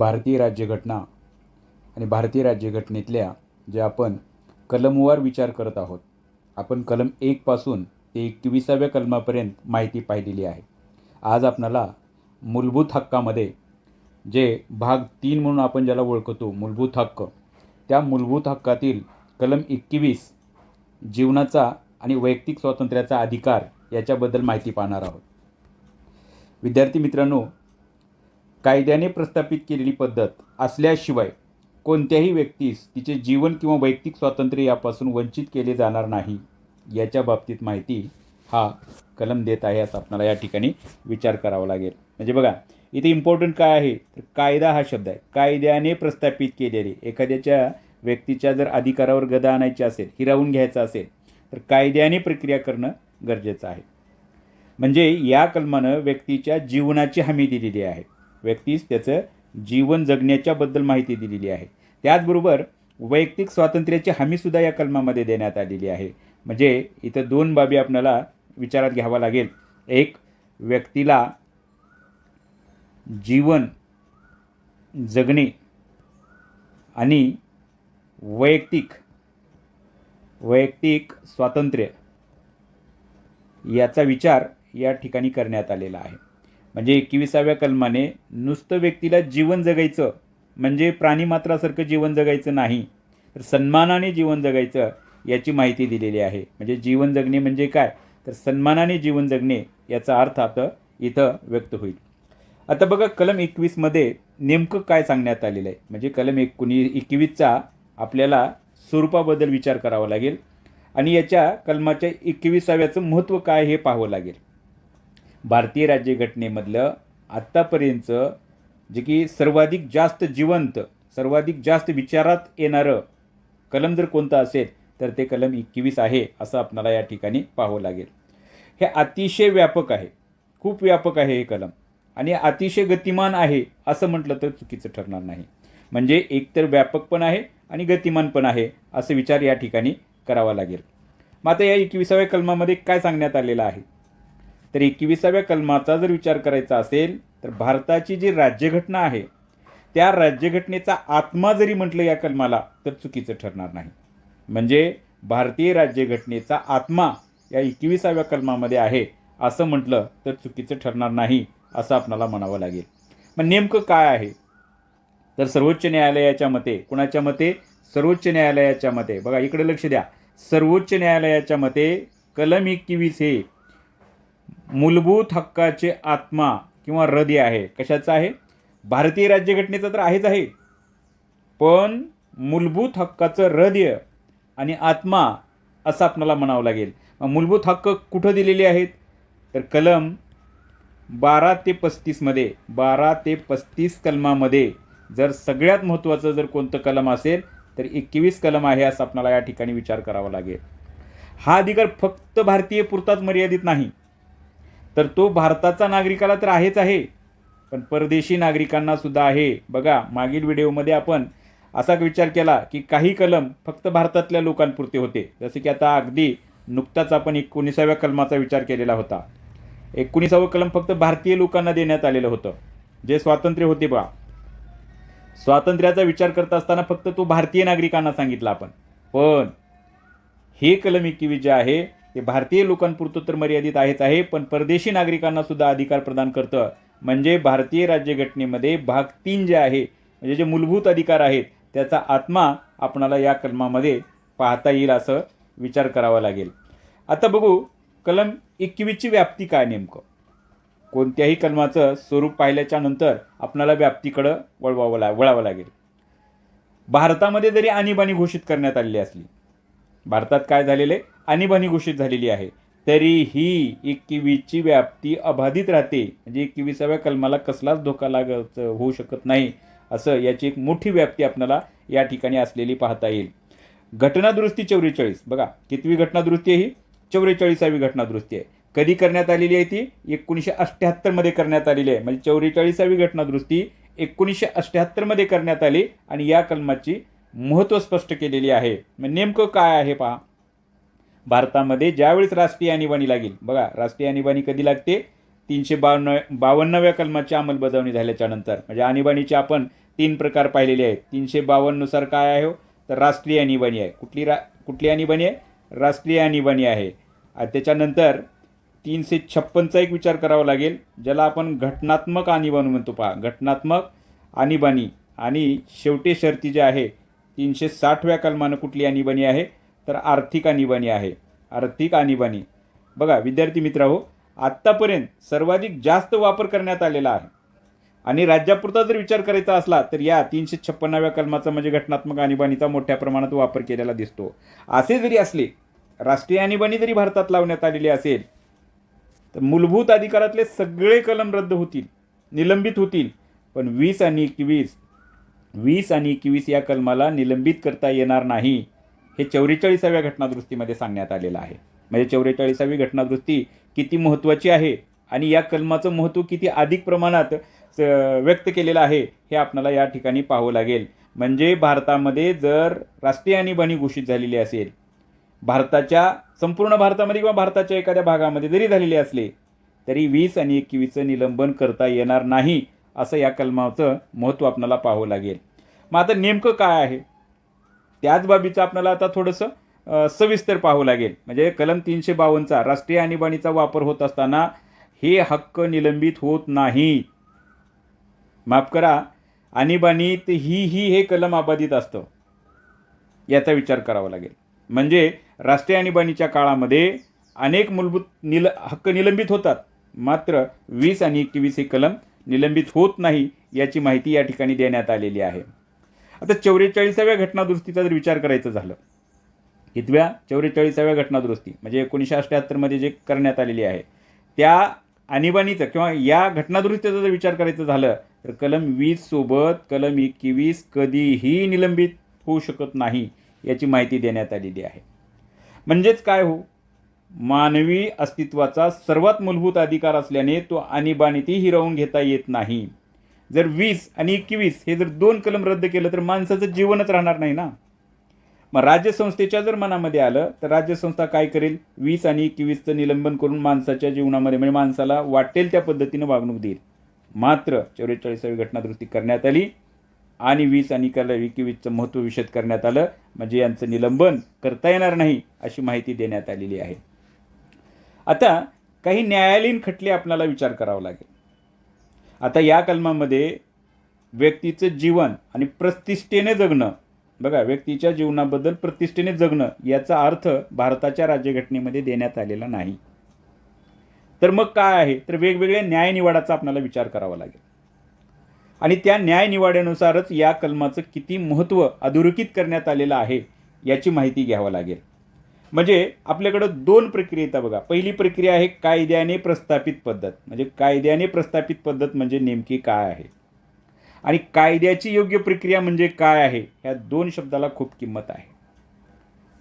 भारतीय राज्यघटना आणि भारतीय राज्यघटनेतल्या जे आपण कलमवार विचार करत आहोत, आपण कलम 1 पासून ते 21व्या कलमापर्यंत माहिती पाहिलेली आहे. आज आपणाला मूलभूत हक्कामध्ये जे भाग 3 म्हणून आपण ज्याला ओळखतो मूलभूत हक्क, त्या मूलभूत हक्कातील कलम 21 जीवनाचा आणि वैयक्तिक स्वातंत्र्याचा अधिकार याच्याबद्दल माहिती पाहणार आहोत. विद्यार्थी मित्रांनो, कायद्याने प्रस्थापित केलेली पद्धत असल्याशिवाय कोणत्याही व्यक्तीस तिचे जीवन किंवा वैयक्तिक स्वातंत्र्य यापासून वंचित केले जाणार नाही, याच्या बाबतीत माहिती हा कलम देत आहे, असं आपल्याला या ठिकाणी विचार करावा लागेल. म्हणजे बघा, इथे इम्पॉर्टंट काय आहे तर कायदा हा शब्द आहे. कायद्याने प्रस्थापित केलेले एखाद्याच्या व्यक्तीच्या जर अधिकारावर गदा आणायची असेल, हिरावून घ्यायचं असेल तर कायद्याने प्रक्रिया करणं गरजेचं आहे. म्हणजे या कलमानं व्यक्तीच्या जीवनाची हमी दिलेली आहे, व्यक्तीस त्याचं जीवन जगण्याच्याबद्दल माहिती दिलेली आहे. त्याचबरोबर वैयक्तिक स्वातंत्र्याची हमीसुद्धा या कलमामध्ये देण्यात आलेली आहे. म्हणजे इथं दोन बाबी आपल्याला विचारात घ्यावा लागेल. एक, व्यक्तीला जीवन जगणे आणि वैयक्तिक स्वातंत्र्य याचा विचार या ठिकाणी करण्यात आलेला आहे. म्हणजे 21व्या कलमाने नुसतं व्यक्तीला जीवन जगायचं म्हणजे प्राणीमात्रासारखं जीवन जगायचं नाही, तर सन्मानाने जीवन जगायचं याची माहिती दिलेली आहे. म्हणजे जीवन जगणे म्हणजे काय तर सन्मानाने जीवन जगणे याचा अर्थ आता इथं व्यक्त होईल. आता बघा, कलम 21मध्ये नेमकं काय सांगण्यात आलेलं आहे. म्हणजे कलम 21चा आपल्याला स्वरूपाबद्दल विचार करावा लागेल आणि याच्या कलमाच्या 21व्याचं महत्त्व काय हे पाहावं लागेल. भारतीय राज्यघटनेमधलं आत्तापर्यंत जे की सर्वाधिक जास्त जिवंत, सर्वाधिक जास्त विचारात येणारं कलम जर कोणतं असेल तर ते कलम 21 आहे, असं आपल्याला या ठिकाणी पाहावं लागेल. हे अतिशय व्यापक आहे, खूप व्यापक आहे हे कलम, आणि अतिशय गतिमान आहे असं म्हटलं तर चुकीचं ठरणार नाही. म्हणजे एकतर व्यापक पण आहे आणि गतिमान पण आहे, असं विचार या ठिकाणी करावा लागेल. मग आता या 21व्या कलमामध्ये काय सांगण्यात आलेलं आहे तर 21व्या कलमाचा जर विचार करायचा असेल तर भारताची जी राज्यघटना आहे त्या राज्यघटनेचा आत्मा जरी म्हटलं या कलमाला तर चुकीचं ठरणार नाही. म्हणजे भारतीय राज्यघटनेचा आत्मा या 21व्या कलमामध्ये आहे असं म्हटलं तर चुकीचं ठरणार नाही, असं आपल्याला म्हणावं लागेल. मग नेमकं काय आहे तर सर्वोच्च न्यायालयाच्या मते, कुणाच्या मते? सर्वोच्च न्यायालयाच्या मते. बघा इकडे लक्ष द्या, सर्वोच्च न्यायालयाच्या मते कलम 21 हे मूलभूत हक्काचे आत्मा किंवा हृदय आहे. कशाचं आहे? भारतीय राज्यघटनेचं तर आहेच आहे, पण मूलभूत हक्काचं हृदय आणि आत्मा असं आपल्याला म्हणावं लागेल. मूलभूत हक्क कुठं दिलेले आहेत तर कलम 12 ते 35 मध्ये, 12 ते 35 कलमामध्ये जर सगळ्यात महत्त्वाचं जर कोणतं कलम असेल तर 21 कलम आहे, असं आपल्याला या ठिकाणी विचार करावा लागेल. हा अधिकार फक्त भारतीय पुरताच मर्यादित नाही, तर तो भारताचा नागरिकाला तर आहेच आहे, पण परदेशी नागरिकांना सुद्धा आहे. बघा, मागील व्हिडिओमध्ये आपण असा विचार केला की काही कलम फक्त भारतातल्या लोकांपुरते होते, जसे की आता अगदी नुकताच आपण 19व्या कलमाचा विचार केलेला होता. 19वं कलम फक्त भारतीय लोकांना देण्यात आलेलं होतं. जे स्वातंत्र्य होते बघा, स्वातंत्र्याचा विचार करत असताना फक्त तो भारतीय नागरिकांना सांगितला आपण, पण हे कलम 21 जे आहे ते भारतीय लोकांपुरतं तर मर्यादित आहेच आहे, पण परदेशी नागरिकांना सुद्धा अधिकार प्रदान करतं. म्हणजे भारतीय राज्यघटनेमध्ये भाग 3 जे आहे, म्हणजे जे मूलभूत अधिकार आहेत त्याचा आत्मा आपणाला या कलमामध्ये पाहता येईल, असं विचार करावा लागेल. आता बघू कलम 21ची व्याप्ती काय. नेमकं कोणत्याही कलमाचं स्वरूप पाहिल्याच्या नंतर आपणाला व्याप्तीकडं वळावं लागेल. भारतामध्ये जरी आणीबाणी घोषित करण्यात आलेली असली, भारतात काय झालेलं आहे, आणीबाणी घोषित झालेली आहे, तरीही 21ची व्याप्ती अबाधित राहते. म्हणजे 21व्या कलमाला कसलाच धोका होऊ शकत नाही, असं याची एक मोठी व्याप्ती आपल्याला या ठिकाणी असलेली पाहता येईल. घटनादुरुस्ती 44, बघा कितवी घटनादुरुस्ती आहे ही? 44वी घटनादुरुस्ती आहे. कधी करण्यात आलेली आहे ती? 1978 मध्ये करण्यात आलेली आहे. म्हणजे 44वी घटनादुरुस्ती 1978 मध्ये करण्यात आली आणि या कलमाची महत्त्व स्पष्ट केलेली आहे. नेमकं काय आहे पहा. भारतामध्ये ज्यावेळेस राष्ट्रीय आणीबाणी लागेल, बघा राष्ट्रीय आणीबाणी कधी लागते? 352व्या कलमाची अंमलबजावणी झाल्याच्या नंतर. म्हणजे आणीबाणीची आपण 3 प्रकार पाहिलेले आहेत. 352 नुसार काय आहे हो, तर राष्ट्रीय आणीबाणी आहे. कुठली आणीबाणी आहे? राष्ट्रीय आणीबाणी आहे. त्याच्यानंतर 356चा एक विचार करावा लागेल, ज्याला आपण घटनात्मक आणीबाणी म्हणतो. पहा, घटनात्मक आणीबाणी. आणि शेवटी शर्ती जे आहे 360व्या कलमानं कुठली आणीबाणी आहे, तर आर्थिक आणीबाणी आहे. आर्थिक आणीबाणी. बघा विद्यार्थी मित्रहो, आत्तापर्यंत सर्वाधिक जास्त वापर करण्यात आलेला आहे. आणि राज्यापुरता जर विचार करायचा असला तर या 356व्या कलमाचा म्हणजे घटनात्मक आणीबाणीचा मोठ्या प्रमाणात वापर केलेला दिसतो. असे जरी असले, राष्ट्रीय आणीबाणी जरी भारतात लावण्यात आलेली असेल, तर मूलभूत अधिकारातले सगळे कलम रद्द होतील, निलंबित होतील. पण 20 आणि 21 या कलमाला निलंबित करता येणार नाही, हे 44व्या घटनादुरुस्तीमध्ये सांगण्यात आलेलं आहे. म्हणजे 44वी घटनादुरुस्ती किती महत्त्वाची आहे आणि या कलमाचं महत्त्व किती अधिक प्रमाणात व्यक्त केलेलं आहे हे आपल्याला या ठिकाणी पाहावं लागेल. म्हणजे भारतामध्ये जर राष्ट्रीय आणीबाणी घोषित झालेली असेल, संपूर्ण भारतामध्ये किंवा भारताच्या एखाद्या भागामध्ये जरी झालेले असले, तरी 20 आणि 21चं निलंबन करता येणार नाही, असं या कलमाचं महत्त्व आपल्याला पाहावं लागेल. मग आता नेमकं काय आहे त्याच बाबीचं आपल्याला आता थोडंसं सविस्तर पाहावं लागेल. म्हणजे कलम 352चा राष्ट्रीय आणीबाणीचा वापर होत असताना हे हक्क निलंबित होत नाही. माफ करा, आणीबाणीत हे कलम अबाधित असतं, याचा विचार करावा लागेल. म्हणजे राष्ट्रीय आणीबाणीच्या काळामध्ये अनेक मूलभूत हक्क निलंबित होतात, मात्र 20 आणि 21 हे कलम निलंबित होत नाही, याची माहिती या ठिकाणी देण्यात आलेली आहे. आता 44व्या घटनादुरुस्तीचा जर विचार करायचं झालं, कितव्या? 44व्या घटनादुरुस्ती म्हणजे 1978मध्ये जे करण्यात आलेली आहे, त्या आणीबाणीचं किंवा या घटनादुरुस्तीचा जर विचार करायचं झालं, तर कलम 20 सोबत कलम 21 कधीही निलंबित होऊ शकत नाही, याची माहिती देण्यात आलेली आहे. म्हणजेच काय हो, मानवी अस्तित्वाचा सर्वात मूलभूत अधिकार असल्याने तो आणीबाणीतही हिरावून घेता येत नाही. जर 20 आणि 21 हे जर 2 कलम रद्द केलं तर माणसाचं जीवनच राहणार नाही ना. मग राज्यसंस्थेच्या जर मनामध्ये आलं तर राज्यसंस्था काय करेल? 20 आणि 21चं निलंबन करून माणसाच्या जीवनामध्ये म्हणजे माणसाला वाटेल त्या पद्धतीनं वागणूक देईल. मात्र 44वी घटनादुरुस्ती करण्यात आली आणि 20 आणि 21चं महत्त्व विशद करण्यात आलं, म्हणजे यांचं निलंबन करता येणार नाही, अशी माहिती देण्यात आलेली आहे. आता काही न्यायालयीन खटले आपल्याला विचार करावा लागेल. आता या कलमामध्ये व्यक्तीचं जीवन आणि प्रतिष्ठेने जगणं, बघा व्यक्तीच्या जीवनाबद्दल प्रतिष्ठेने जगणं याचा अर्थ भारताच्या राज्यघटनेमध्ये देण्यात आलेला नाही. तर मग काय आहे, तर वेगवेगळ्या न्यायनिवाड्याचा आपल्याला विचार करावा लागेल आणि त्या न्यायनिवाड्यानुसारच या कलमाचं किती महत्त्व अधोरेखित करण्यात आलेलं आहे याची माहिती घ्यावं लागेल. म्हणजे आपल्याकडं 2 प्रक्रिया येतात बघा. पहिली प्रक्रिया आहे कायद्याने प्रस्थापित पद्धत. म्हणजे कायद्याने प्रस्थापित पद्धत म्हणजे नेमकी काय आहे आणि कायद्याची योग्य प्रक्रिया म्हणजे काय आहे, ह्या 2 शब्दाला खूप किंमत आहे.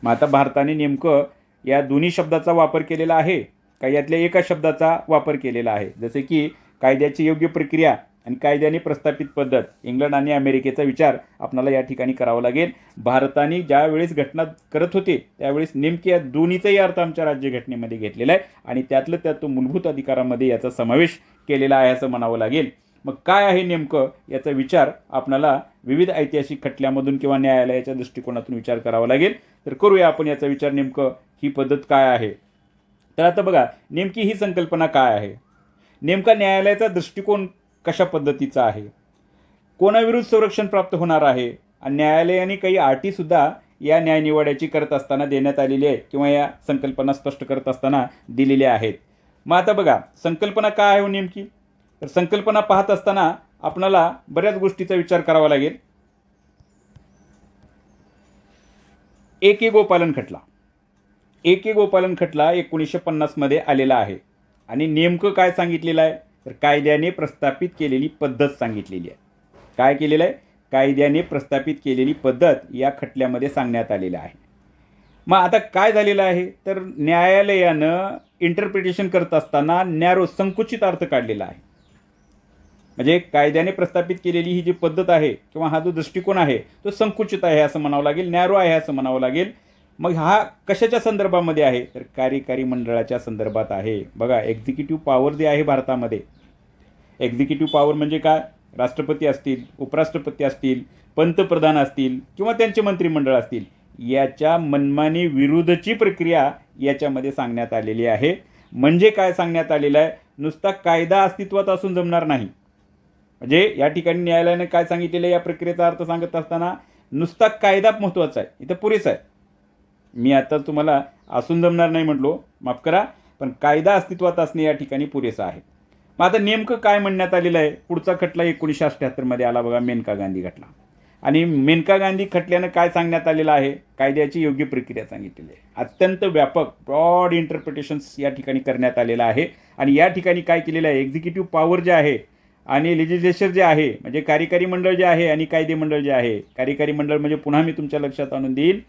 मग आता भारताने नेमकं या दोन्ही शब्दाचा वापर केलेला आहे का यातल्या एका शब्दाचा वापर केलेला आहे? जसे की कायद्याची योग्य प्रक्रिया आणि कायद्याने प्रस्थापित पद्धत, इंग्लंड आणि अमेरिकेचा विचार आपल्याला या ठिकाणी करावा लागेल. भारताने ज्या वेळेस घटना करत होते त्यावेळेस नेमके या दोन्हीचाही अर्थ आमच्या राज्यघटनेमध्ये घेतलेला आहे आणि त्यातलं त्यात तो मूलभूत अधिकारामध्ये याचा समावेश केलेला आहे असं म्हणावं लागेल. मग काय आहे नेमकं याचा विचार आपल्याला विविध ऐतिहासिक खटल्यामधून किंवा न्यायालयाच्या दृष्टिकोनातून विचार करावा लागेल. तर करूया आपण याचा विचार, नेमकं ही पद्धत काय आहे. तर आता बघा, नेमकी ही संकल्पना काय आहे, नेमका न्यायालयाचा दृष्टिकोन कशा पद्धतीचा आहे, कोणाविरुद्ध संरक्षण प्राप्त होणार आहे आणि न्यायालयाने काही अटीसुद्धा या न्यायनिवाड्याची करत असताना देण्यात आलेली आहे किंवा या संकल्पना स्पष्ट करत असताना दिलेल्या आहेत. मग आता बघा संकल्पना काय आहे नेमकी, तर संकल्पना पाहत असताना आपल्याला बऱ्याच गोष्टीचा विचार करावा लागेल. एक गोपालन खटला 1950मध्ये आलेला आहे आणि नेमकं काय सांगितलेलं आहे, तर कायद्याने प्रस्थापित केलेली पद्धत सांगितलेली आहे. काय केलेलं आहे? कायद्याने प्रस्थापित केलेली पद्धत या खटल्यामध्ये सांगण्यात आलेलं आहे. मग आता काय झालेलं आहे, तर न्यायालयानं इंटरप्रिटेशन करत असताना नॅरो संकुचित अर्थ काढलेला आहे. म्हणजे कायद्याने प्रस्थापित केलेली ही जी पद्धत आहे किंवा हा जो दृष्टिकोन आहे तो संकुचित आहे असं म्हणावं लागेल, नॅरो आहे असं म्हणावं लागेल. मग हा कशाच्या संदर्भामध्ये आहे, तर कार्यकारी मंडळाच्या संदर्भात आहे. बघा एक्झिक्युटिव्ह पॉवर जे आहे भारतामध्ये, एक्झिक्युटिव्ह पॉवर म्हणजे काय, राष्ट्रपती असतील, उपराष्ट्रपती असतील, पंतप्रधान असतील किंवा त्यांचे मंत्रिमंडळ असतील, याच्या मनमानी विरुद्धची प्रक्रिया याच्यामध्ये सांगण्यात आलेली आहे. म्हणजे काय सांगण्यात आलेलं आहे, नुसता कायदा अस्तित्वात असून जमणार नाही. म्हणजे या ठिकाणी न्यायालयाने काय सांगितलेलं आहे, या प्रक्रियेचा अर्थ सांगत असताना नुसता कायदा महत्त्वाचा आहे, इथं पुरेसा आहे. मी आता तुम्हाला असून जमणार नाही म्हटलो, माफ करा, पण कायदा अस्तित्वात असणे या ठिकाणी पुरेसा आहे. मग आता नेमकं काय म्हणण्यात आलेलं आहे, पुढचा खटला 1978 आला बघा, मेनका गांधी खटला. आणि मेनका गांधी खटल्यानं काय सांगण्यात आलेलं आहे, कायद्याची योग्य प्रक्रिया सांगितलेली आहे. अत्यंत व्यापक ब्रॉड इंटरप्रिटेशन्स या ठिकाणी करण्यात आलेलं आहे. आणि या ठिकाणी काय केलेलं आहे, एक्झिक्युटिव्ह पॉवर जे आहे आणि लेजिस्लेचर जे आहे, म्हणजे कार्यकारी मंडळ जे आहे आणि कायदे मंडळ जे आहे. कार्यकारी मंडळ म्हणजे पुन्हा मी तुमच्या लक्षात आणून देईल,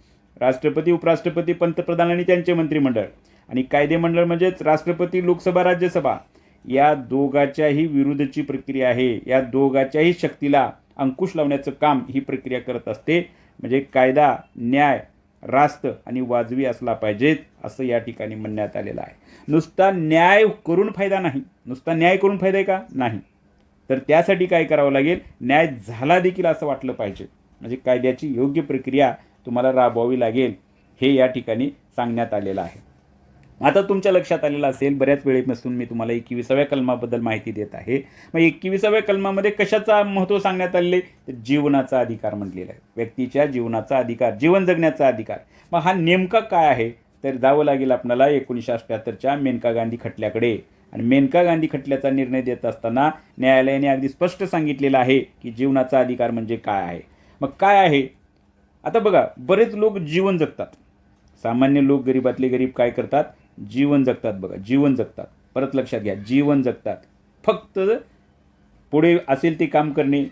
राष्ट्रपती, उपराष्ट्रपती, पंतप्रधान आणि त्यांचे मंत्रिमंडळ. आणि कायदे मंडळ म्हणजेच राष्ट्रपती, लोकसभा, राज्यसभा. या दोघाच्याही विरुद्धची प्रक्रिया आहे. या दोघाच्याही शक्तीला अंकुश लावण्याचं काम ही प्रक्रिया करत असते. म्हणजे कायदा, न्याय रास्त आणि वाजवी असला पाहिजेत असं या ठिकाणी म्हणण्यात आलेलं आहे. नुसता न्याय करून फायदा नाही. नुसता न्याय करून फायदा आहे का? नाही. तर त्यासाठी काय करावं लागेल, न्याय झाला देखील असं वाटलं पाहिजे. म्हणजे कायद्याची योग्य प्रक्रिया तुम्हाला राबवावी लागेल, हे या ठिकाणी सांगण्यात आलेलं आहे. आता तुमच्या लक्षात आलेलं असेल, बऱ्याच वेळेपासून मी तुम्हाला 21व्या कलमाबद्दल माहिती देत आहे. मग 21व्या कलमामध्ये कशाचा महत्त्व सांगण्यात आलेले, तर जीवनाचा अधिकार म्हटलेला आहे. व्यक्तीच्या जीवनाचा अधिकार, जीवन जगण्याचा अधिकार. मग हा नेमका काय आहे, तर जावं लागेल आपल्याला 1978च्या मेनका गांधी खटल्याकडे. आणि मेनका गांधी खटल्याचा निर्णय देत असताना न्यायालयाने अगदी स्पष्ट सांगितलेलं आहे की जीवनाचा अधिकार म्हणजे काय आहे. मग काय आहे, आता बघा, बरेच लोक जीवन जगतात. सामान्य लोक, गरीबातले गरीब काय करतात, जीवन जगतात. बघा, जीवन जगतात. परत लक्षात घ्या, जीवन जगतात. फक्त पुढे असेल ते काम करणे,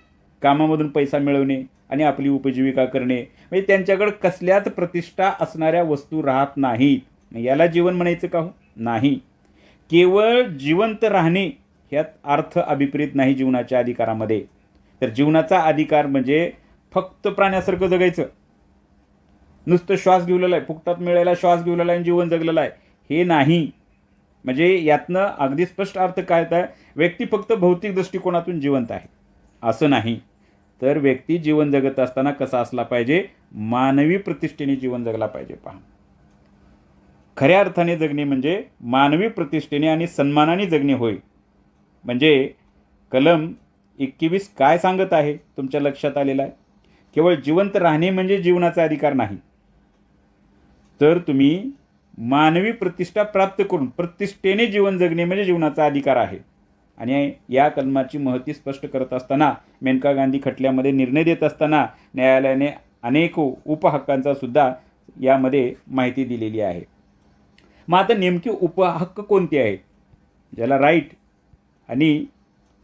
कामामधून पैसा मिळवणे आणि आपली उपजीविका करणे. म्हणजे त्यांच्याकडे कसल्याच प्रतिष्ठा असणाऱ्या वस्तू राहत नाहीत. याला जीवन म्हणायचं का? हो, नाही. केवळ जिवंत राहणे ह्यात अर्थ अभिप्रेत नाही जीवनाच्या अधिकारामध्ये. तर जीवनाचा अधिकार म्हणजे फक्त प्राण्यासारखं जगायचं, नुसतं श्वास घेऊलेला आहे, फुकटात मिळायला श्वास घेऊलेला आहे, जीवन जगलेलं आहे, हे नाही. म्हणजे यातनं अगदी स्पष्ट अर्थ काय आहे, व्यक्ती फक्त भौतिक दृष्टिकोनातून जिवंत आहे असं नाही. तर व्यक्ती जीवन जगत असताना कसा असला पाहिजे, मानवी प्रतिष्ठेने जीवन जगला पाहिजे. पहा, खऱ्या अर्थाने जगणे म्हणजे मानवी प्रतिष्ठेने आणि सन्मानाने जगणे होय. म्हणजे कलम 21 काय सांगत आहे तुमच्या लक्षात आलेलं आहे. केवळ जिवंत राहणे म्हणजे जीवनाचा अधिकार नाही, तर तुम्ही मानवी प्रतिष्ठा प्राप्त करून प्रतिष्ठेने जीवन जगणे म्हणजे जीवनाचा अधिकार आहे. आणि या कलमाची महती स्पष्ट करत असताना, मेनका गांधी खटल्यामध्ये निर्णय देत असताना न्यायालयाने अनेक उपहक्कांचा सुद्धा यामध्ये माहिती दिलेली आहे. मग आता नेमके उपहक्क कोणते आहेत, ज्याला राईट आणि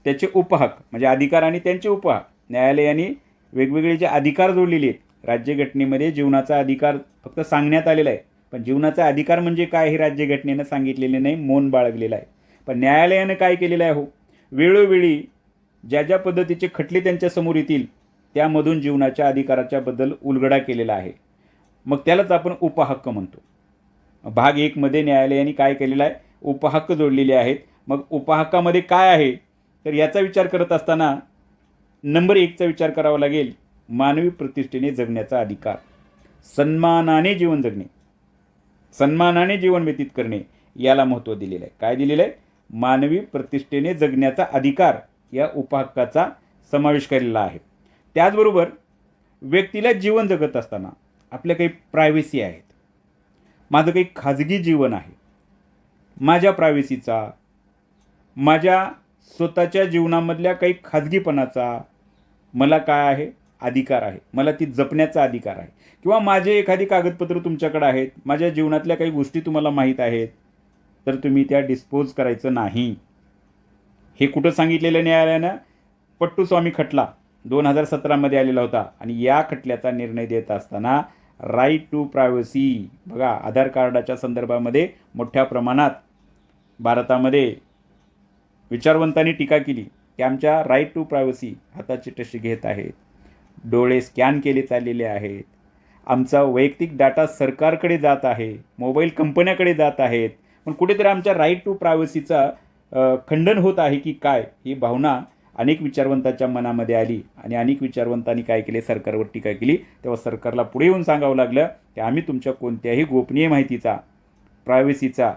त्याचे उपहक्क म्हणजे अधिकार आणि त्यांचे उपहक्क, न्यायालयाने वेगवेगळे जे अधिकार जोडलेले आहेत. राज्यघटनेमध्ये जीवनाचा अधिकार फक्त सांगण्यात आलेला आहे, पण जीवनाचा अधिकार म्हणजे काय हे राज्यघटनेनं सांगितलेले नाही, मौन बाळगलेलं आहे. पण न्यायालयानं काय केलेलं आहे, हो, वेळोवेळी ज्या ज्या पद्धतीचे खटले त्यांच्यासमोर येतील त्यामधून जीवनाच्या अधिकाराच्याबद्दल उलगडा केलेला आहे. मग त्यालाच आपण उपहक्क म्हणतो. भाग 1 मध्ये न्यायालयाने काय केलेलं आहे, उपहक्क जोडलेले आहेत. मग उपहक्कामध्ये काय आहे, तर याचा विचार करत असताना नंबर 1चा विचार करावा लागेल, मानवी प्रतिष्ठेने जगण्याचा अधिकार. सन्मानाने जीवन जगणे, सन्मानाने जीवन व्यतीत करणे, याला महत्त्व दिलेलं आहे. काय दिलेलं आहे, मानवी प्रतिष्ठेने जगण्याचा अधिकार या उपहक्काचा समावेश केलेला आहे. त्याचबरोबर व्यक्तीला जीवन जगत असताना आपल्या काही प्रायव्हसी आहेत. माझं काही खाजगी जीवन आहे, माझ्या प्रायव्हसीचा, माझ्या स्वतःच्या जीवनामधल्या काही खाजगीपणाचा मला काय आहे, अधिकार आहे. मला ती जपण्याचा अधिकार आहे. किंवा माझे एखादी कागदपत्र तुमच्याकडे आहेत, माझ्या जीवनातल्या काही गोष्टी तुम्हाला माहीत आहेत, तर तुम्ही त्या डिस्पोज करायचं नाही. हे कुठं सांगितलेलं न्यायालयानं, पट्टुस्वामी खटला 2017 आलेला होता. आणि या खटल्याचा निर्णय देत असताना राईट टू प्रायव्हसी, बघा, आधार कार्डाच्या संदर्भामध्ये मोठ्या प्रमाणात भारतामध्ये विचारवंतांनी टीका केली की आमच्या राईट टू प्रायव्हसी हाताची टशी घेत आहेत, डोळे स्कॅन केले चाललेले आहेत, आमचा वैयक्तिक डाटा सरकारकडे जात आहे, मोबाईल कंपन्याकडे जात आहेत. पण कुठेतरी आमच्या राईट टू प्रायव्हसीचा खंडन होत आहे की काय, ही भावना अनेक विचारवंतांच्या मनामध्ये आली आणि अनेक विचारवंतांनी काय केले, सरकारवर टीका केली. तेव्हा सरकारला पुढे येऊन सांगावं लागलं की आम्ही तुमच्या कोणत्याही गोपनीय माहितीचा, प्रायव्हसीचा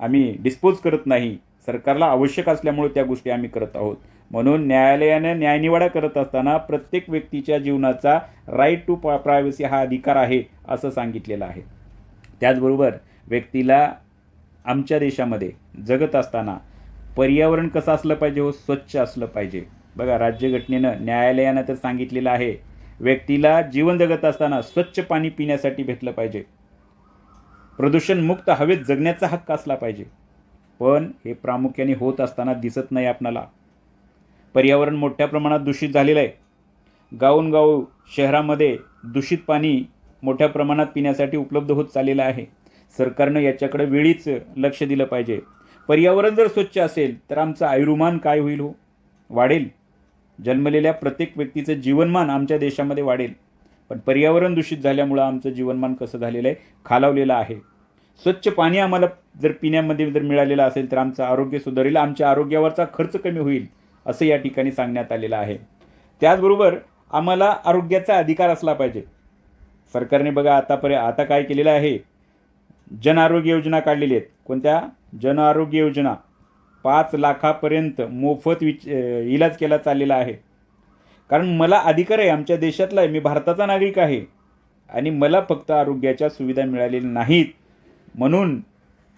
आम्ही डिस्पोज करत नाही. सरकारला आवश्यक असल्यामुळे त्या गोष्टी आम्ही करत आहोत. म्हणून न्यायालयानं न्यायनिवाडा करत असताना प्रत्येक व्यक्तीच्या जीवनाचा राईट टू प्रायव्हसी हा अधिकार आहे असं सांगितलेलं आहे. त्याचबरोबर व्यक्तीला आमच्या देशामध्ये जगत असताना पर्यावरण कसं असलं पाहिजे, हो, स्वच्छ असलं पाहिजे. बघा, राज्यघटनेनं, न्यायालयानं तर सांगितलेलं आहे व्यक्तीला जीवन जगत असताना स्वच्छ पाणी पिण्यासाठी भेटलं पाहिजे, प्रदूषणमुक्त हवेत जगण्याचा हक्क असला पाहिजे. पण हे प्रामुख्याने होत असताना दिसत नाही आपणाला. पर्यावरण मोठ्या प्रमाणात दूषित झालेलं आहे. गावोनगाव शहरामध्ये दूषित पाणी मोठ्या प्रमाणात पिण्यासाठी उपलब्ध होत चाललेलं आहे. सरकारनं याच्याकडे वेळीच लक्ष दिलं पाहिजे. पर्यावरण जर स्वच्छ असेल तर आमचं आयुर्मान काय होईल, हो, वाढेल. जन्मलेल्या प्रत्येक व्यक्तीचं जीवनमान आमच्या देशामध्ये वाढेल. पण पर्यावरण दूषित झाल्यामुळं आमचं जीवनमान कसं झालेलं आहे, खालावलेलं आहे. स्वच्छ पाणी आम्हाला जर पिण्यामध्ये जर मिळालेलं असेल तर आमचं आरोग्य सुधारेल, आमच्या आरोग्यावरचा खर्च कमी होईल असं या ठिकाणी सांगण्यात आलेलं आहे. त्याचबरोबर आम्हाला आरोग्याचा अधिकार असला पाहिजे. सरकारने बघा आता काय केलेलं आहे, जन आरोग्य योजना काढलेली आहेत. कोणत्या? जन आरोग्य योजना. 5 लाखापर्यंत मोफत इलाज केला चाललेला आहे. कारण मला अधिकार आहे, आमच्या देशातला आहे, मी भारताचा नागरिक आहे आणि मला फक्त आरोग्याच्या सुविधा मिळालेल्या नाहीत म्हणून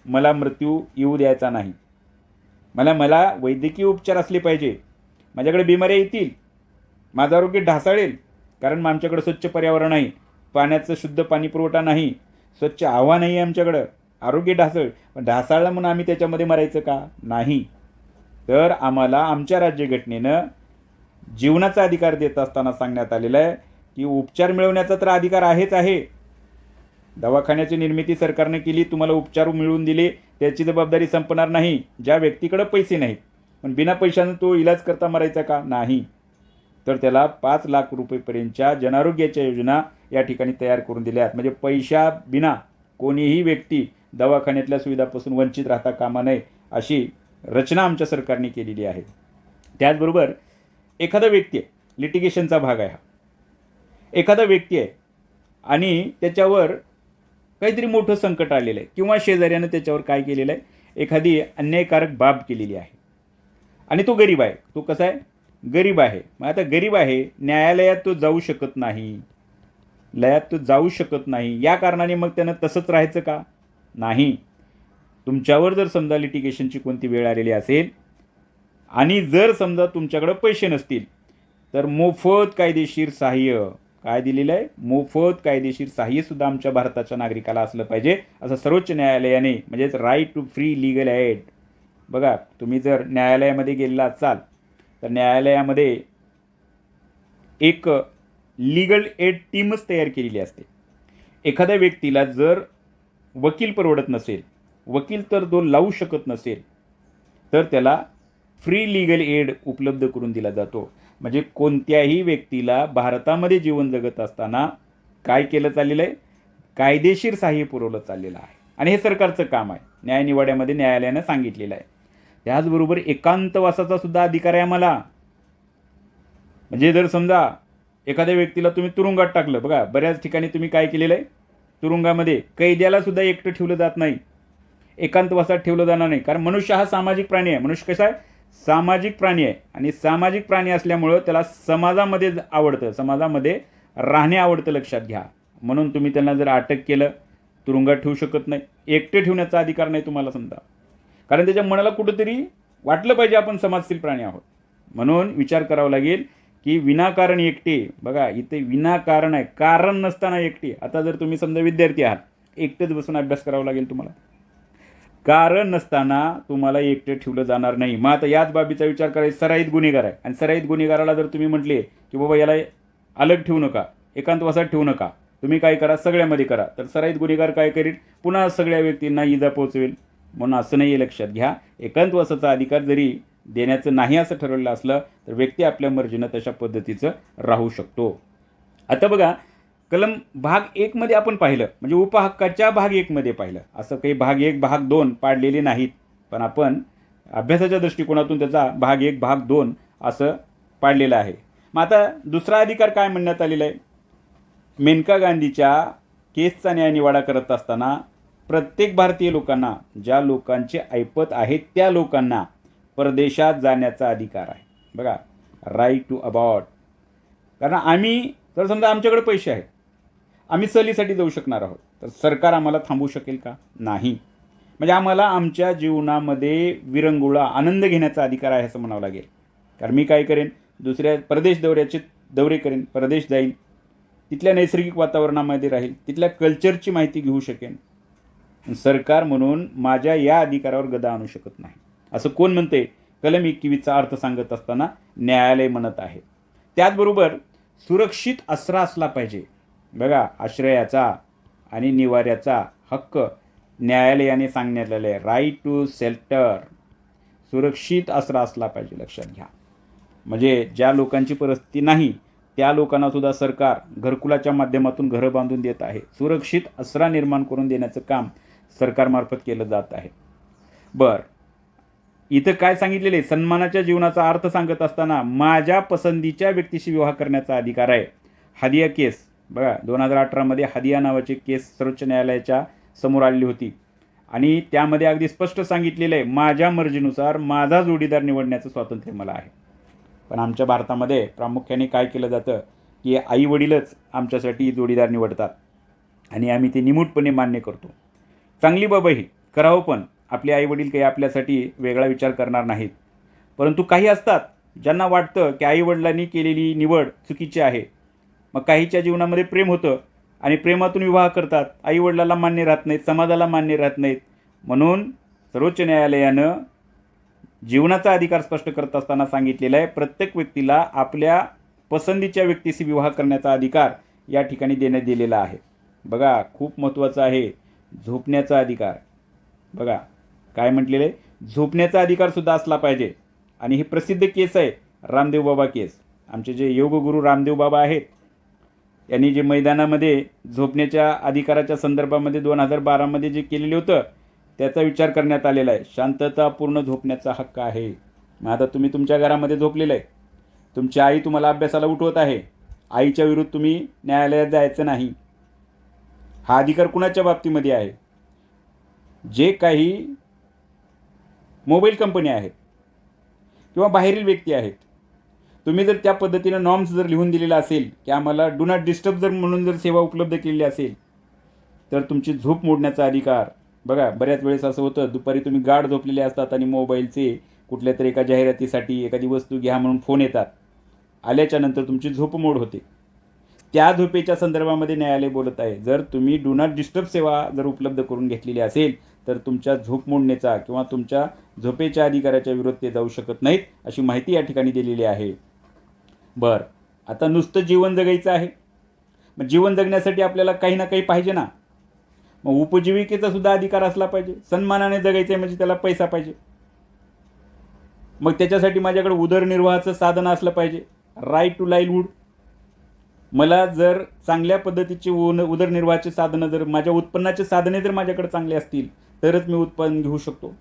मला मृत्यू येऊ द्यायचा नाही. मला वैद्यकीय उपचार असले पाहिजे. माझ्याकडे बिमाऱ्या येतील, माझं आरोग्य ढासळेल, कारण आमच्याकडे स्वच्छ पर्यावरण नाही, पाण्याचं शुद्ध पाणी पुरवठा नाही, स्वच्छ हवा नाही आहे आमच्याकडं, आरोग्य पण ढासळलं म्हणून आम्ही त्याच्यामध्ये मरायचं का? नाही. तर आम्हाला आमच्या राज्यघटनेनं जीवनाचा अधिकार देत असताना सांगण्यात आलेलं आहे की उपचार मिळवण्याचा तर अधिकार आहेच आहे. दवाखान्याची निर्मिती सरकारने केली, तुम्हाला उपचार मिळवून दिले, त्याची जबाबदारी संपणार नाही. ज्या व्यक्तीकडे पैसे नाहीत पण बिना पैशानं तो इलाज करता मरायचा का? नाही. तर त्याला 5 लाख रुपयेपर्यंतच्या जनआरोग्याच्या योजना या ठिकाणी तयार करून दिल्या आहेत. म्हणजे पैशा बिना कोणीही व्यक्ती दवाखान्यातल्या सुविधापासून वंचित राहता कामा नये अशी रचना आमच्या सरकारने केलेली आहे. त्याचबरोबर एखादा व्यक्ती आहे, लिटिगेशनचा भाग आहे हा, एखादा व्यक्ती आहे आणि त्याच्यावर काहीतरी मोठं संकट आलेलं आहे किंवा शेजाऱ्यानं त्याच्यावर काय केलेलं आहे, एखादी अन्यायकारक बाब केलेली आहे आणि तो गरीब आहे. तो कसा आहे? गरीब आहे. मग आता गरीब आहे, न्यायालयात तो जाऊ शकत नाही, जाऊ शकत नाही. या कारणाने मग त्यानं तसंच राहायचं का? नाही. तुमच्यावर जर समजा लिटिगेशनची कोणती वेळ आलेली असेल आणि जर समजा तुमच्याकडे पैसे नसतील तर मोफत कायदेशीर सहाय्य काय दिलेलं आहे? मोफत कायदेशीर सहाय्यसुद्धा आमच्या भारताच्या नागरिकाला असलं पाहिजे असं सर्वोच्च न्यायालयाने, म्हणजेच right to free legal aid. बघा, तुम्ही जर न्यायालयामध्ये गेलेला असाल तर न्यायालयामध्ये एक लीगल एड टीमच तयार केलेली असते. एखाद्या व्यक्तीला जर वकील परवडत नसेल, वकील तर तो लावू शकत नसेल, तर त्याला फ्री लीगल एड उपलब्ध करून दिला जातो. म्हणजे कोणत्याही व्यक्तीला भारतामध्ये जीवन जगत असताना काय केलं चाललेलं आहे? कायदेशीर सहाय्य पुरवलं चाललेलं आहे आणि हे सरकारचं काम आहे. न्यायनिवाड्यामध्ये न्यायालयानं सांगितलेलं आहे. त्याचबरोबर एकांतवासाचा सुद्धा अधिकार आहे आम्हाला. म्हणजे जर समजा एखाद्या व्यक्तीला तुम्ही तुरुंगात टाकलं, बघा बऱ्याच ठिकाणी तुम्ही काय केलेलं आहे, तुरुंगामध्ये कैद्याला सुद्धा एकटं ठेवलं जात नाही, एकांतवासात ठेवलं जाणार नाही. कारण मनुष्य हा सामाजिक प्राणी आहे. मनुष्य कसा आहे? सामाजिक प्राणी आहे आणि सामाजिक प्राणी असल्यामुळं त्याला समाजामध्ये आवडतं, समाजामध्ये राहणे आवडतं, लक्षात घ्या. म्हणून तुम्ही त्यांना जर अटक केलं, तुरुंगात ठेवू शकत नाही, एकटे ठेवण्याचा अधिकार नाही तुम्हाला समजा. कारण त्याच्या मनाला कुठंतरी वाटलं पाहिजे आपण समाजशील प्राणी आहोत. म्हणून विचार करावा लागेल की विनाकारण एकटे, बघा इथे विनाकारण आहे, कारण नसताना एकटे. आता जर तुम्ही समजा विद्यार्थी आहात, एकटेच बसून अभ्यास करावा लागेल तुम्हाला, कारण नसताना तुम्हाला एकटे ठेवलं जाणार नाही. मग आता याच बाबीचा विचार करायचा, सराईत गुन्हेगार आहे आणि सराईत गुन्हेगाराला जर तुम्ही म्हटले की बाबा याला अलग ठेवू नका, एकांतवासात ठेवू नका, तुम्ही काय करा, सगळ्यामध्ये करा, तर सराईत गुन्हेगार काय करेल? पुन्हा सगळ्या व्यक्तींना इजा पोहोचवेल. म्हणून असं नाही, लक्षात घ्या. एकांतवासाचा अधिकार जरी देण्याचं नाही असं ठरवलं असलं तर व्यक्ती आपल्या मर्जीनं तशा पद्धतीचं राहू शकतो. आता बघा, कलम भाग 1 मध्ये आपण पाहिलं, म्हणजे उपहक्काच्या भाग 1 मध्ये पाहिलं. असं काही भाग 1 भाग 2 पाडलेले नाहीत, पण आपण अभ्यासाच्या दृष्टिकोनातून त्याचा भाग 1 भाग 2 असं पाडलेलं आहे. मग आता दुसरा अधिकार काय म्हणण्यात आलेला आहे? मेनका गांधीच्या केसचा न्यायनिवाडा करत असताना प्रत्येक भारतीय लोकांना, ज्या लोकांचे ऐपत आहेत त्या लोकांना परदेशात जाण्याचा अधिकार आहे. बघा, राईट टू अबॉर्ड. कारण आम्ही जर समजा आमच्याकडे पैसे आहेत, आम्ही सहलीसाठी जाऊ शकणार आहोत, तर सरकार आम्हाला थांबवू शकेल का? नाही. म्हणजे आम्हाला आमच्या जीवनामध्ये विरंगुळा आनंद घेण्याचा अधिकार आहे असं म्हणावं लागेल. कारण मी काय करेन, दुसऱ्या परदेश दौरे करेन, परदेश जाईन, तिथल्या नैसर्गिक वातावरणामध्ये राहील, तिथल्या कल्चरची माहिती घेऊ शकेन. सरकार म्हणून माझ्या या अधिकारावर गदा आणू शकत नाही असं कोण म्हणते? कलम 21चा अर्थ सांगत असताना न्यायालय म्हणत आहे. त्याचबरोबर सुरक्षित आसरा असला पाहिजे. बघा, आश्रयाचा आणि निवाऱ्याचा हक्क न्यायालयाने सांगण्यात आले आहे. Right to shelter. सुरक्षित आसरा असला पाहिजे, लक्षात घ्या. म्हणजे ज्या लोकांची परिस्थिती नाही त्या लोकांना सुद्धा सरकार घरकुलाच्या माध्यमातून घरं बांधून देत आहे. सुरक्षित आसरा निर्माण करून देण्याचं काम सरकारमार्फत केलं जात आहे. बरं, इथं काय सांगितलेले? सन्मानाच्या जीवनाचा अर्थ सांगत असताना माझ्या पसंतीच्या व्यक्तीशी विवाह करण्याचा अधिकार आहे. हादिया केस, बघा 2018मध्ये हादिया नावाची केस सर्वोच्च न्यायालयाच्या समोर आलेली होती आणि त्यामध्ये अगदी स्पष्ट सांगितलेलं आहे, माझ्या मर्जीनुसार माझा जोडीदार निवडण्याचं स्वातंत्र्य मला आहे. पण आमच्या भारतामध्ये प्रामुख्याने काय केलं जातं की आई वडीलच आमच्यासाठी जोडीदार निवडतात आणि आम्ही ते निमूटपणे मान्य करतो. चांगली बाब ही करावं, पण आपले आईवडील काही आपल्यासाठी वेगळा विचार करणार नाहीत. परंतु काही असतात ज्यांना वाटतं की आईवडिलांनी केलेली निवड चुकीची आहे. मग काहीच्या जीवनामध्ये प्रेम होतं आणि प्रेमातून विवाह करतात, आईवडिलाला मान्य राहत नाहीत, समाजाला मान्य राहत नाहीत. म्हणून सर्वोच्च न्यायालयानं जीवनाचा अधिकार स्पष्ट करत असताना सांगितलेलं आहे, प्रत्येक व्यक्तीला आपल्या पसंतीच्या व्यक्तीशी विवाह करण्याचा अधिकार या ठिकाणी देण्यात दिलेला आहे. बघा, खूप महत्त्वाचं आहे झोपण्याचा अधिकार. बघा काय म्हटलेलं आहे, झोपण्याचा अधिकारसुद्धा असला पाहिजे. आणि ही प्रसिद्ध केस आहे रामदेव बाबा केस. आमचे जे योगगुरू रामदेव बाबा आहेत यांनी जे मैदानामध्ये झोपण्याच्या अधिकाराच्या संदर्भामध्ये 2012मध्ये जे केलेलं होतं त्याचा विचार करण्यात आलेला आहे. शांततापूर्ण झोपण्याचा हक्क आहे. मग आता तुम्ही तुमच्या घरामध्ये झोपलेलं आहे, तुमची आई तुम्हाला अभ्यासाला उठवत आहे, आईच्या विरुद्ध तुम्ही न्यायालयात जायचं नाही. हा अधिकार कुणाच्या बाबतीमध्ये आहे? जे काही मोबाईल कंपनी आहेत किंवा बाहेरील व्यक्ती आहेत, तुम्ही जर त्या पद्धतीनं नॉर्म्स जर लिहून दिलेला असेल की आम्हाला डू नॉट डिस्टर्ब जर म्हणून जर सेवा उपलब्ध केलेली असेल तर तुमची झोप मोडण्याचा अधिकार. बघा, बऱ्याच वेळेस असं होतं, दुपारी तुम्ही गाढ झोपलेले असतात आणि मोबाईलचे कुठल्या तरी एका जाहिरातीसाठी एखादी वस्तू घ्या म्हणून फोन येतात. आल्याच्या नंतर तुमची झोप मोड होते. त्या झोपेच्या संदर्भामध्ये न्यायालय बोलत आहे, जर तुम्ही डू नॉट डिस्टर्ब सेवा जर उपलब्ध करून घेतलेली असेल तर तुमच्या झोप मोडण्याचा किंवा तुमच्या झोपेच्या अधिकाराच्या विरोधात ते जाऊ शकत नाहीत, अशी माहिती या ठिकाणी दिलेली आहे. बरं, आता नुसतं जीवन जगायचं आहे, मग जीवन जगण्यासाठी आपल्याला काही ना काही पाहिजे ना. मग उपजीविकेचा सुद्धा अधिकार असला पाहिजे. सन्मानाने जगायचं आहे म्हणजे त्याला पैसा पाहिजे. मग त्याच्यासाठी माझ्याकडे उदरनिर्वाहाचं साधन असलं पाहिजे. Right to livelihood. मला जर चांगल्या पद्धतीचे उदरनिर्वाहाचे साधनं, जर माझ्या उत्पन्नाचे साधने जर माझ्याकडे चांगले असतील तरच मी उत्पन्न घेऊ शकतो,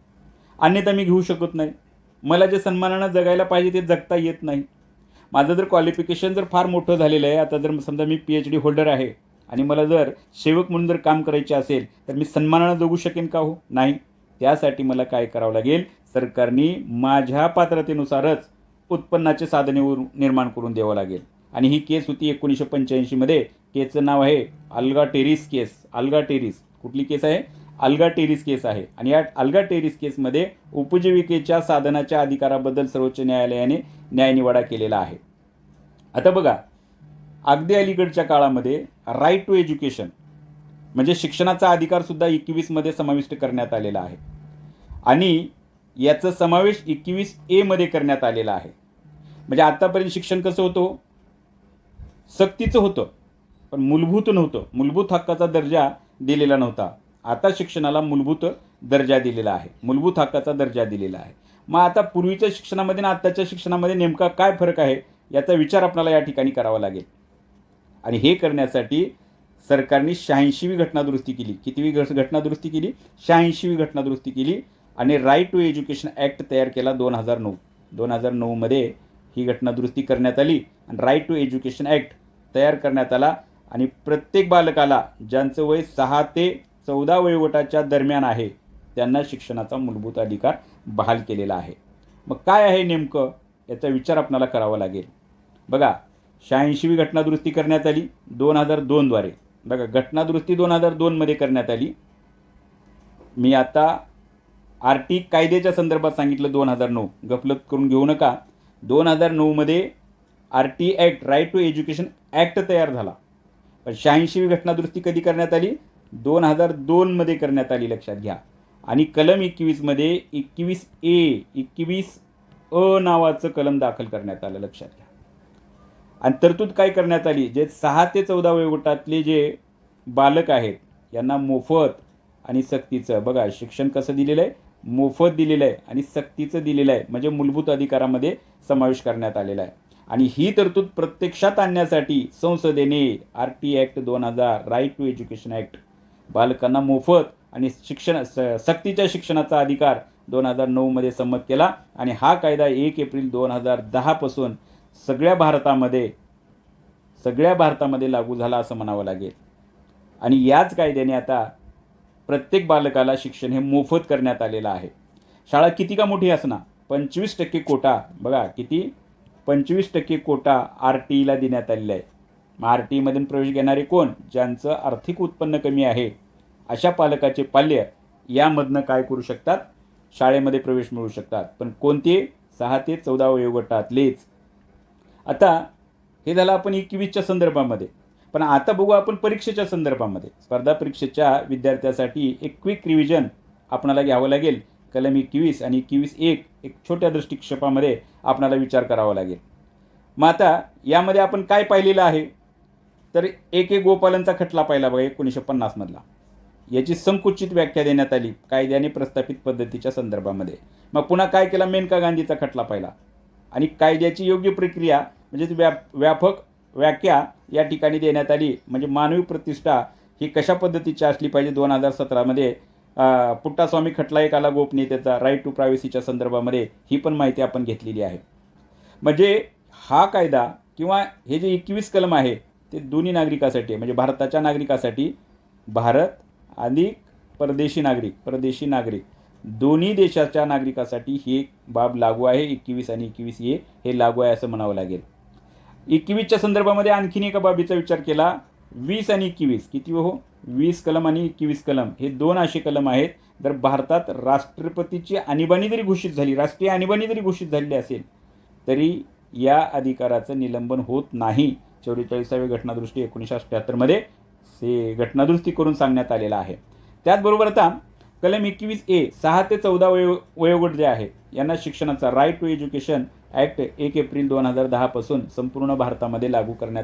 अन्यथा मी घेऊ शकत नाही. मला जे सन्मानानं जगायला पाहिजे ते जगता येत नाही. माझं जर क्वालिफिकेशन जर फार मोठं झालेलं आहे, आता जर समजा मी PhD होल्डर आहे आणि मला जर सेवक म्हणून जर काम करायचे असेल तर मी सन्मानानं जगू शकेन का? हो, नाही. त्यासाठी मला काय करावं लागेल, सरकारने माझ्या पात्रतेनुसारच उत्पन्नाचे साधने निर्माण करून द्यावं लागेल. आणि ही केस होती 1985मध्ये. केसचं नाव आहे अल्गा टेरिस केस. अल्गा टेरिस कुठली केस आहे? अल्गा टेरिस केस आहे. आणि या अल्गा टेरिस केसमध्ये उपजीविकेच्या साधनाच्या अधिकाराबद्दल सर्वोच्च न्यायालयाने न्यायनिवाडा केलेला आहे. आता बघा, अगदी अलीकडच्या काळामध्ये राईट टू एज्युकेशन म्हणजे शिक्षणाचा अधिकारसुद्धा 21मध्ये समाविष्ट करण्यात आलेला आहे. आणि याचा समावेश 21A मध्ये करण्यात आलेला आहे. म्हणजे आत्तापर्यंत शिक्षण कसं होतं? सक्तीचं होतं, पण मूलभूत नव्हतं. मूलभूत हक्काचा दर्जा दिलेला नव्हता. आता शिक्षणाला मूलभूत दर्जा दिलेला आहे, मूलभूत हक्काचा दर्जा दिलेला आहे. मग आता पूर्वीच्या शिक्षणामध्ये आणि आत्ताच्या शिक्षणामध्ये नेमका काय फरक आहे याचा विचार आपल्याला या ठिकाणी करावा लागेल. आणि हे करण्यासाठी सरकारने 86वी घटनादुरुस्ती केली. कितीवी घटनादुरुस्ती केली? 86वी घटनादुरुस्ती केली. आणि राईट टू एज्युकेशन ॲक्ट तयार केला 2009. 2009मध्ये ही घटना दुरुस्ती करण्यात आली आणि राईट टू एज्युकेशन ॲक्ट तयार करण्यात आला आणि प्रत्येक बालकाला ज्यांचं वय 6 ते 14 वयोगटाच्या दरम्यान आहे त्यांना शिक्षणाचा मूलभूत अधिकार बहाल केलेला आहे. मग काय आहे नेमकं याचा विचार आपल्याला करावा लागेल. बघा, 86वी घटना दुरुस्ती करण्यात आली 2002द्वारे. बघा, घटना दुरुस्ती 2002मध्ये करण्यात आली. मी आता RT कायद्याच्या संदर्भात सांगितलं 2009, गफलत करून घेऊ नका. 2009मध्ये RT act right to education act तयार झाला. पण 86वी घटना दुरुस्ती कधी करण्यात आली? 2002मध्ये करण्यात आली, लक्षात घ्या. आणि कलम 21मध्ये 21A नावाचं कलम दाखल करण्यात आलं, लक्षात घ्या. आणि तरतूद काय करण्यात आली? जे 6 ते 14 वयोगटातले जे बालक आहेत यांना मोफत आणि सक्तीचं, बघा शिक्षण कसं दिलेलं आहे, मोफत दिलेलं आहे आणि सक्तीचं दिलेलं आहे, म्हणजे मूलभूत अधिकारामध्ये समावेश करण्यात आलेला आहे. आणि ही तरतूद प्रत्यक्षात आणण्यासाठी संसदेने RT act 2000 right to education act, बालकांना मोफत आणि सक्तीच्या शिक्षणाचा अधिकार 2009मध्ये संमत केला. आणि हा कायदा 1 एप्रिल 2010 पासून सगळ्या भारतामध्ये लागू झाला असं म्हणावं लागेल. आणि याच कायद्याने आता प्रत्येक बालकाला शिक्षण हे मोफत करण्यात आलेलं आहे. शाळा किती का मोठी असणार, 25% कोटा, बघा किती, 25% कोटा RTला देण्यात आलेला आहे. मग RTमधून प्रवेश घेणारे कोण? ज्यांचं आर्थिक उत्पन्न कमी आहे अशा पालकाचे पाल्य यामधनं काय करू शकतात? शाळेमध्ये प्रवेश मिळू शकतात. पण कोणते? 6 ते 14 वयोगटातलेच. आता हे झालं आपण 21च्या संदर्भामध्ये. पण आता बघू आपण परीक्षेच्या संदर्भामध्ये. स्पर्धा परीक्षेच्या विद्यार्थ्यासाठी एक क्विक रिव्हिजन आपणाला घ्यावं लागेल. कलम 21 आणि 21(1) एक छोट्या दृष्टिक्षेपामध्ये आपणाला विचार करावा लागेल. मग आता यामध्ये आपण काय पाहिलेलं आहे? तर A.K. गोपालनचा खटला पाहिला बघा 1950मधला. याची संकुचित व्याख्या देण्यात आली कायद्याने प्रस्थापित पद्धतीच्या संदर्भामध्ये. मग पुन्हा काय केला? मेनका गांधीचा खटला पाहिला आणि कायद्याची योग्य प्रक्रिया म्हणजे व्यापक व्याख्या या ठिकाणी देण्यात आली. म्हणजे मानवी प्रतिष्ठा ही कशा पद्धतीची असली पाहिजे. 2017मध्ये पुट्टास्वामी खटला एक आला गोपनीयतेचा, राईट टू प्रायव्हसीच्या संदर्भामध्ये, ही पण माहिती आपण घेतलेली आहे. म्हणजे हा कायदा किंवा हे जे 21 कलम आहे ते दोन्ही नागरिकासाठी आहे. म्हणजे भारताच्या नागरिकासाठी, भारत आणि परदेशी नागरिक दोन्ही देशाच्या नागरिकासाठी ही बाब लागू आहे. 21 आणि 21A हे लागू आहे असं म्हणावं लागेल. 21च्या संदर्भामध्ये आणखीन एका बाबीचा विचार केला. 20 आणि 21 किती हो? 20 कलम आणि 21 कलम हे दोन असे कलम आहेत. जर भारतात राष्ट्रपतीची आणीबाणी जरी घोषित झाली, राष्ट्रीय आणीबाणी जरी घोषित झालेली असेल तरी या अधिकाराचं निलंबन होत नाही. 44वी घटनादुरुस्ती 1978मध्ये हे घटनादुरुस्ती करून सांगण्यात आलेला आहे. त्याचबरोबर आता कलम 21A 6 ते 14 वयोगट जे आहे यांना शिक्षणाचा right to education act 1 April 2010 पासून संपूर्ण भारतामध्ये लागू करण्यात